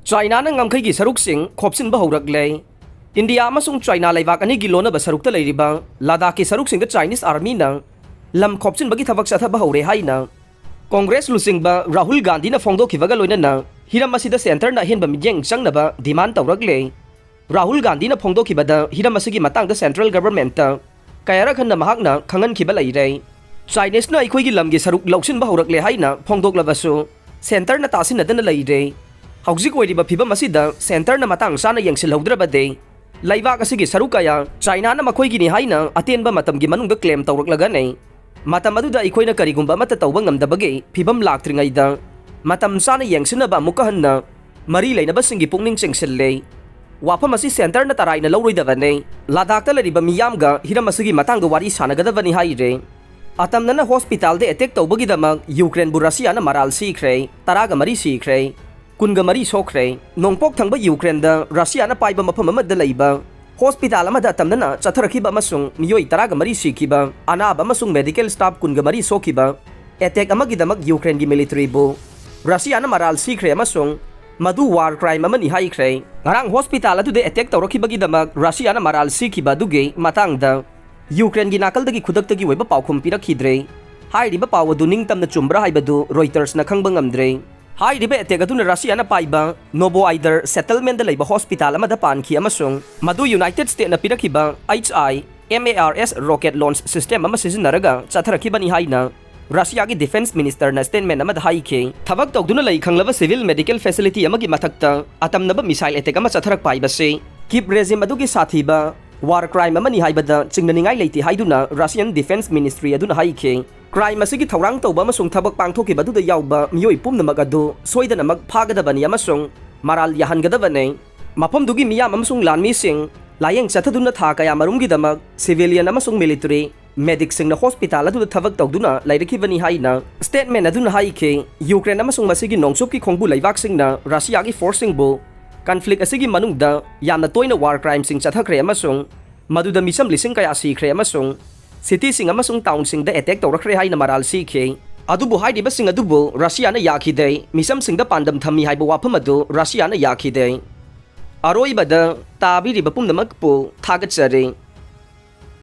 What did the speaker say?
China Ngamkheigi Saruksing Khopchinba Hourakle India amasung China leibak anigi lonaba sarukta leiriba Ladakh ki Saruksing the Chinese Army na lam Khopchinba gi thabak sathaba haure haina Congress lusingba Rahul Gandhi na phongdokhibaga loinana hiram asida center na henba midyeng changnaba demand tawrakle Rahul Gandhi na phongdokhibada hiram asigi matangda central government ta kayara khanna mahakna khangan khiba leire Chinese na ikhoigi lamgi saruk lauksinba hourakle haina phongdoklabasu center na tasinadana leire Hauzik oiriba phibam asida center na matang sana yengsilhoudrabade laibak asigi sarukaya China na makhoigi ni haina atenba matamgi manungda claim tawraklaga nei matam aduda ikoina karigumba mata tawba ngamdabage phibam laktringaida matam sana yengsinaba mukahanna mari leinaba singi pungning chengsille wafam asi center na tarai na lawroidabane Ladakh ta lariba miyamga hiram asigi matangda wari sanagadabani haire Atamnana hospital de attack tawbagidamak Ukraine bu Russia na maral Sikhre taraga mari Sikhre Kunga mari Sokhre nongpok thangba Ukraine da Russia na paiba mafam amada leiba hospital amada Atamnana chatharakhiba amasung miyoi taraga mari sikhiba anaba amasung medical staff kunga mari sokhiba attack amagidamak Ukraine gi military bu Russia na maral Sikhre amasung madu war crime amani haikre ngarang hospital adu de attack tawrakhibagidamak Russia na maral sikhiba duge matangda Ukraine gi nakaldagi khudaktagi weba paukhum pirakhidre hairiba pawadu ningtamna chumbra haibadu Reuters na khangba ngamdre Hai ribe attack aduna Russia na paiba Novo either settlement da leiba hospital amada pankhi amasung madu United States na pirakhiba HIMARS rocket launch system ama sizinaraga chatharakhiba ni haina Russia gi defense minister na statement amada haike thabak tawduna lei khanglaba civil medical facility amagi mathakta atamnaba missile attack ama chatharak paiba se kip regime adugi sathiba war crime amani haibada chingnaningai leiti haiduna Russian defense ministry aduna haike crime asigi thawrang tawba amasung thabak pangthokhiba duda yawba miyoi pumnamak adu soidana mag phagadabani amasung maral yahangadabane mafam dugi miyam amasung lanmi sing layeng chathaduna tha kaya marumgi damak civilian amasung military medic sing na hospital adu thabak tawduna lairekhibani haina statement aduna haike Ukraine amasung masigi nongchup ki khongbu leibak sing na Russia gi forcing bu conflict asigi manungda yamna toina war crime sing chathakre amasung maduda misam lising kaya Sikhre amasung city sing amasung town sing da attack tawrakre haina maral sikhe adubu haidiba sing adubu Russia na yakhide misam sing da pandam thami haiba wafam adu Russia na yakhide aroibada tabiriba pumnamak pu thagachare